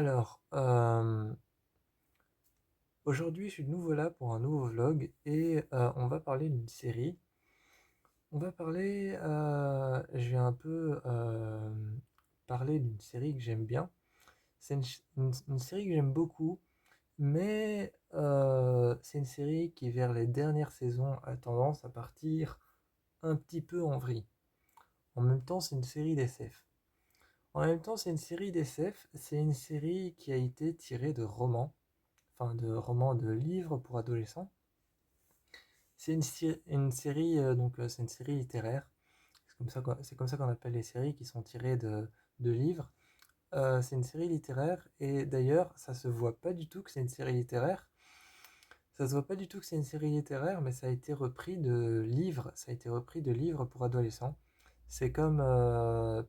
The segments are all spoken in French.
Alors, aujourd'hui, je suis de nouveau là pour un nouveau vlog et on va parler d'une série. On va parler, je vais un peu parler d'une série que j'aime bien. C'est une série que j'aime beaucoup, mais c'est une série qui, vers les dernières saisons, a tendance à partir un petit peu en vrille. En même temps, c'est une série d'SF. En même temps, c'est une série d'SF, c'est une série qui a été tirée de romans, enfin de romans de livres pour adolescents. C'est une série, c'est une série littéraire. C'est comme ça qu'on appelle les séries qui sont tirées de livres. C'est une série littéraire et d'ailleurs, ça se voit pas du tout que c'est une série littéraire. Ça se voit pas du tout que c'est une série littéraire, mais ça a été repris de livres. Ça a été repris de livres pour adolescents. C'est comme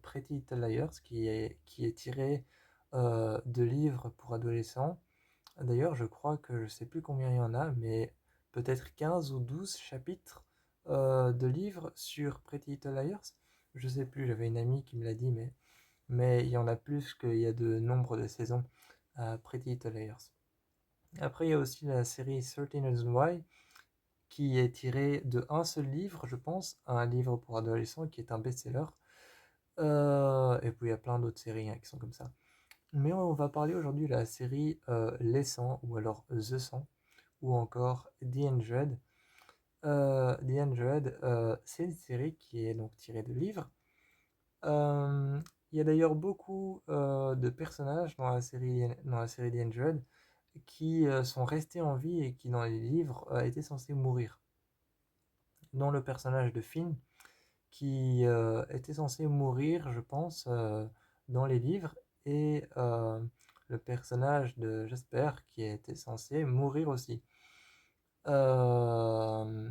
Pretty Little Liars qui est tiré de livres pour adolescents. D'ailleurs, je crois que je sais plus combien il y en a, mais peut-être 15 ou 12 chapitres de livres sur Pretty Little Liars. Je sais plus, j'avais une amie qui me l'a dit, mais il y en a plus qu'il y a de nombre de saisons à Pretty Little Liars. Après, il y a aussi la série 13 Reasons Why, qui est tirée de un seul livre, je pense, un livre pour adolescents qui est un best-seller. Et puis il y a plein d'autres séries qui sont comme ça. Mais on va parler aujourd'hui de la série Les 100 ou alors The 100 ou encore The 100. The 100, c'est une série qui est donc tirée de livres. Il y a d'ailleurs beaucoup de personnages dans la série The 100 qui sont restés en vie et qui dans les livres étaient censés mourir. Dont le personnage de Finn qui était censé mourir, je pense, dans les livres et le personnage de Jasper qui était censé mourir aussi. Euh,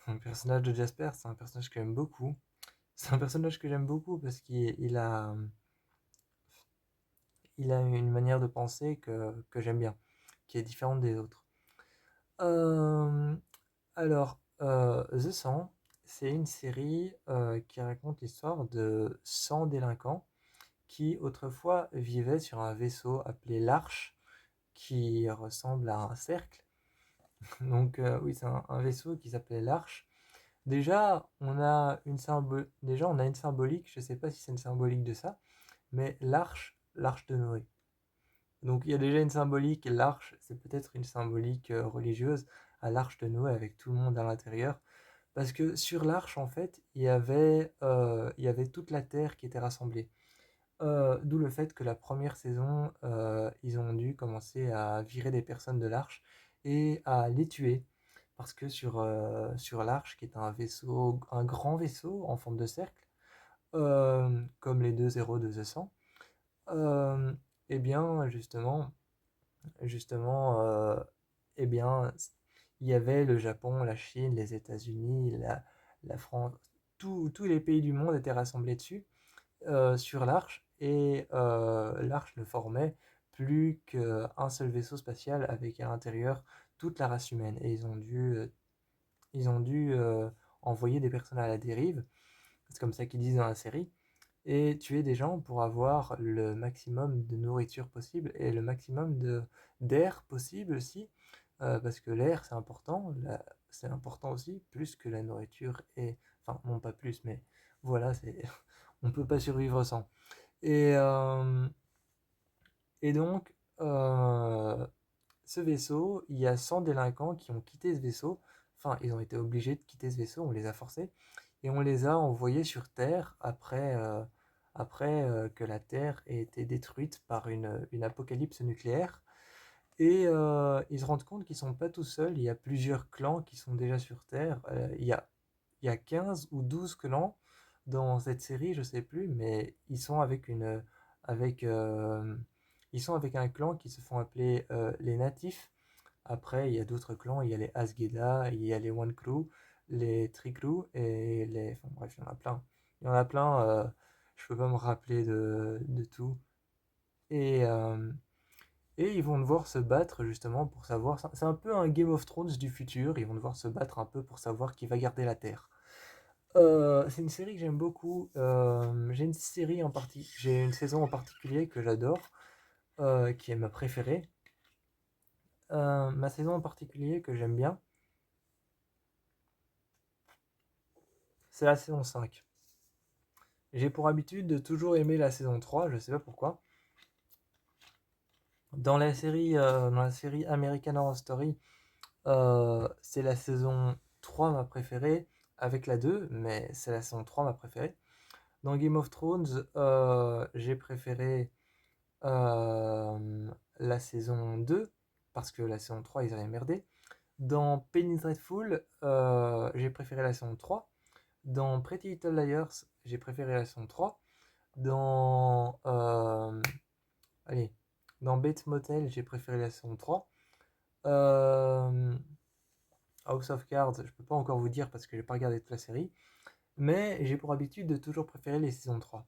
le personnage de Jasper, c'est un personnage que j'aime beaucoup. C'est un personnage que j'aime beaucoup parce il a une manière de penser que j'aime bien, qui est différente des autres. Euh, The 100, c'est une série qui raconte l'histoire de 100 délinquants qui autrefois vivaient sur un vaisseau appelé l'Arche, qui ressemble à un cercle. Donc oui, c'est un vaisseau qui s'appelait l'Arche. Déjà, on a une symbolique, je ne sais pas si c'est une symbolique de ça, mais l'arche de Noé. Donc il y a déjà une symbolique, l'arche, c'est peut-être une symbolique religieuse à l'arche de Noé avec tout le monde à l'intérieur. Parce que sur l'arche, en fait, il y avait toute la terre qui était rassemblée. D'où le fait que la première saison, ils ont dû commencer à virer des personnes de l'arche et à les tuer. Parce que sur l'arche, qui est un vaisseau, un grand vaisseau en forme de cercle, comme les deux héros de The 100, euh, eh bien, justement, eh bien, il y avait le Japon, la Chine, les États-Unis, la France, tous les pays du monde étaient rassemblés dessus, sur l'Arche, et l'Arche ne formait plus qu'un seul vaisseau spatial avec à l'intérieur toute la race humaine. Et ils ont dû envoyer des personnes à la dérive, c'est comme ça qu'ils disent dans la série, et tuer des gens pour avoir le maximum de nourriture possible et le maximum d'air possible aussi, parce que l'air c'est important aussi, plus que la nourriture et, enfin non pas plus, mais voilà, on peut pas survivre sans. Et, euh, et donc, euh, ce vaisseau, il y a 100 délinquants qui ont quitté ce vaisseau, enfin ils ont été obligés de quitter ce vaisseau, on les a forcés, et on les a envoyés sur Terre après que la Terre ait été détruite par une apocalypse nucléaire. Et ils se rendent compte qu'ils sont pas tout seuls, il y a plusieurs clans qui sont déjà sur Terre. Il y a 15 ou 12 clans dans cette série, je sais plus, mais avec, ils sont avec un clan qui se font appeler les natifs. Après, il y a d'autres clans, il y a les Asgeda, il y a les One Crew, les Tree Crew et les. Enfin bref, il y en a plein. Il y en a plein, je peux pas me rappeler de tout. Et, euh, et ils vont devoir se battre justement pour savoir. C'est un peu un Game of Thrones du futur, ils vont devoir se battre un peu pour savoir qui va garder la Terre. C'est une série que j'aime beaucoup. J'ai une saison en particulier que j'adore, qui est ma préférée. Ma saison en particulier que j'aime bien, c'est la saison 5. J'ai pour habitude de toujours aimer la saison 3, je sais pas pourquoi. Dans la série American Horror Story, c'est la saison 3 ma préférée, avec la 2, mais c'est la saison 3 ma préférée. Dans Game of Thrones, j'ai préféré la saison 2, parce que la saison 3 ils avaient merdé. Dans Penny Dreadful, j'ai préféré la saison 3. Dans Pretty Little Liars, j'ai préféré la saison 3. Dans, allez, dans Bates Motel, j'ai préféré la saison 3. Euh, House of Cards, je peux pas encore vous dire parce que j'ai pas regardé toute la série. Mais j'ai pour habitude de toujours préférer les saisons 3.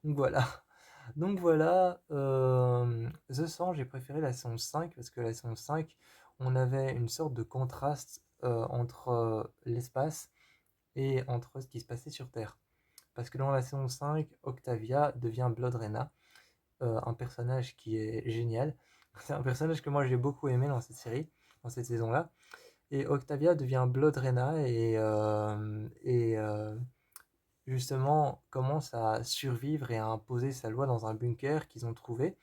Donc voilà. Donc voilà, The 100, j'ai préféré la saison 5 parce que la saison 5, on avait une sorte de contraste entre l'espace et entre ce qui se passait sur Terre. Parce que dans la saison 5, Octavia devient Blood Reyna, un personnage qui est génial. C'est un personnage que moi j'ai beaucoup aimé dans cette série, dans cette saison-là. Et Octavia devient Blood Reyna et justement commence à survivre et à imposer sa loi dans un bunker qu'ils ont trouvé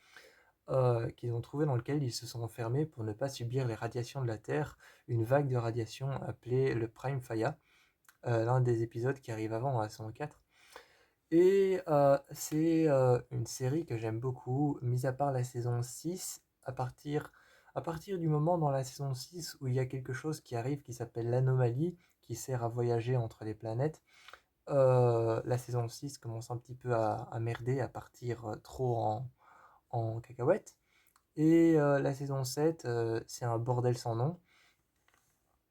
dans lequel ils se sont enfermés pour ne pas subir les radiations de la Terre, une vague de radiation appelée le Prime Faya, l'un des épisodes qui arrive avant la saison 4. Et c'est une série que j'aime beaucoup, mis à part la saison 6, à partir du moment dans la saison 6 où il y a quelque chose qui arrive qui s'appelle l'anomalie, qui sert à voyager entre les planètes. La saison 6 commence un petit peu à merder, à partir trop en cacahuète. Et la saison 7, c'est un bordel sans nom.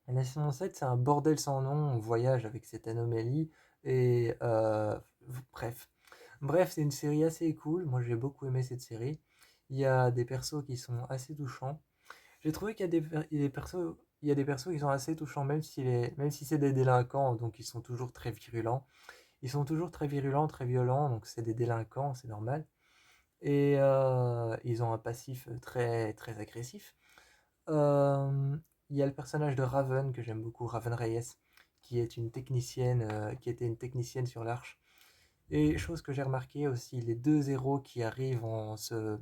La saison 7, c'est un bordel sans nom, on voyage avec cette anomalie. Et bref. Bref, c'est une série assez cool. Moi, j'ai beaucoup aimé cette série. Il y a des persos qui sont assez touchants. J'ai trouvé qu'il y a des persos, il y a des persos qui sont assez touchants, même si c'est des délinquants, donc ils sont toujours très virulents. Ils sont toujours très virulents, très violents, donc c'est des délinquants, c'est normal. Et ils ont un passif très, très agressif. Euh, il y a le personnage de Raven que j'aime beaucoup, Raven Reyes, qui était une technicienne sur l'Arche. Et chose que j'ai remarqué aussi, les deux héros qui arrivent en se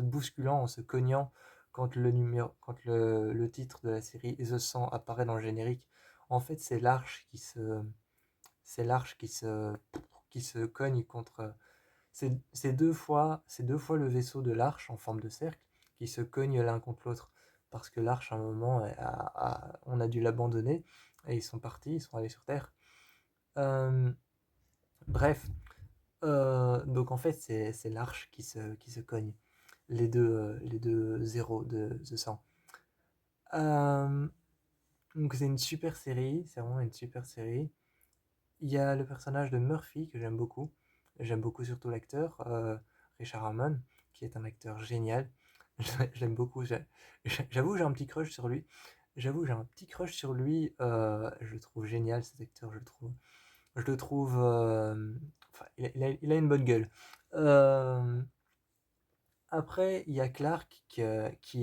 bousculant, en se cognant quand le titre de la série The 100 apparaît dans le générique. En fait, c'est l'arche qui se cogne contre. C'est deux fois le vaisseau de l'arche en forme de cercle qui se cognent l'un contre l'autre. Parce que l'arche, à un moment, on a dû l'abandonner et ils sont partis, ils sont allés sur Terre. Euh, bref, donc en fait, c'est l'arche qui se cogne. Les deux zéros de The 100. Euh, donc c'est une super série, c'est vraiment une super série. Il y a le personnage de Murphy que j'aime beaucoup. J'aime beaucoup surtout l'acteur, Richard Hammond, qui est un acteur génial. J'aime beaucoup. J'avoue, j'ai un petit crush sur lui. J'avoue, j'ai un petit crush sur lui. Je le trouve génial, cet acteur. Je le trouve. Enfin, il a une bonne gueule. Euh, Après, il y a Clark qui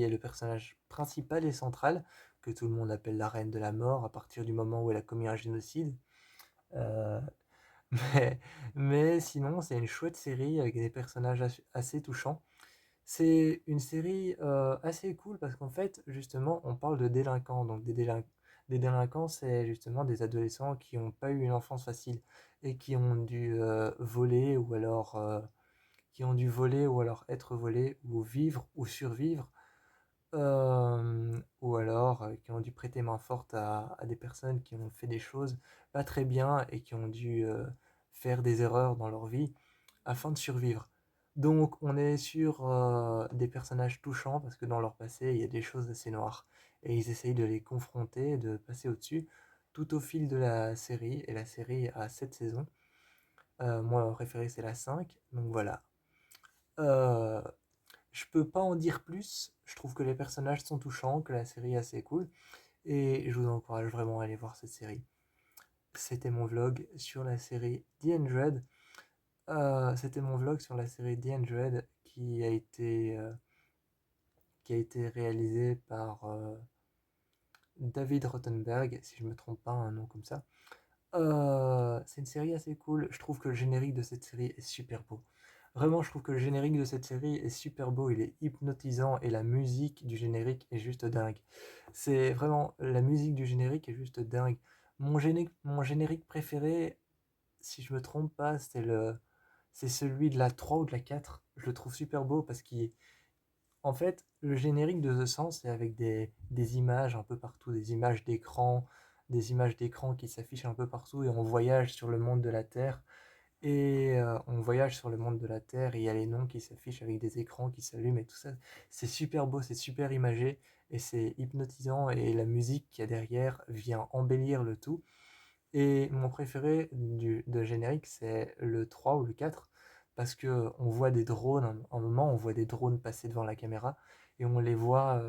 est le personnage principal et central, que tout le monde appelle la reine de la mort à partir du moment où elle a commis un génocide. Euh, mais, mais sinon, c'est une chouette série avec des personnages assez touchants. C'est une série assez cool parce qu'en fait, justement, on parle de délinquants. Donc, des délinquants, c'est justement des adolescents qui n'ont pas eu une enfance facile et qui ont dû voler ou alors être volés ou vivre ou survivre ou alors qui ont dû prêter main forte à des personnes qui ont fait des choses pas très bien et qui ont dû faire des erreurs dans leur vie afin de survivre. Donc on est sur des personnages touchants parce que dans leur passé il y a des choses assez noires et ils essayent de les confronter, de passer au-dessus tout au fil de la série et la série a 7 saisons. Moi mon préféré c'est la 5 donc voilà. Euh, je peux pas en dire plus. Je trouve que les personnages sont touchants, que la série est assez cool. Et je vous encourage vraiment à aller voir cette série. c'était mon vlog sur la série The Hundred. C'était mon vlog sur la série The Hundred qui a été réalisé par David Rothenberg, si je me trompe pas, un nom comme ça. C'est une série assez cool. Je trouve que le générique de cette série est super beau. Vraiment, je trouve que le générique de cette série est super beau. Il est hypnotisant et la musique du générique est juste dingue. C'est vraiment, la musique du générique est juste dingue. Mon générique préféré, si je me trompe pas, c'est celui de la 3 ou de la 4. Je le trouve super beau parce qu'en fait, le générique de The Sens, c'est avec des images un peu partout, des images d'écran qui s'affichent un peu partout et on voyage sur le monde de la Terre. On voyage sur le monde de la Terre et il y a les noms qui s'affichent avec des écrans qui s'allument et tout ça. C'est super beau, c'est super imagé et c'est hypnotisant et la musique qu'il y a derrière vient embellir le tout. Et mon préféré de générique, c'est le 3 ou le 4 parce que on voit des drones, un moment, on voit des drones passer devant la caméra et on les voit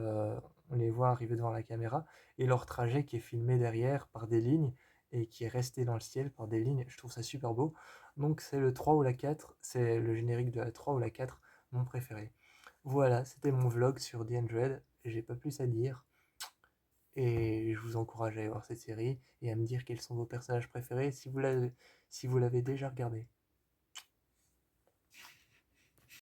arriver devant la caméra et leur trajet qui est filmé derrière par des lignes et qui est resté dans le ciel par des lignes. Je trouve ça super beau. Donc c'est le 3 ou la 4, c'est le générique de la 3 ou la 4, mon préféré. Voilà, c'était mon vlog sur The Hundred. J'ai pas plus à dire. Et je vous encourage à aller voir cette série et à me dire quels sont vos personnages préférés si vous l'avez déjà regardé.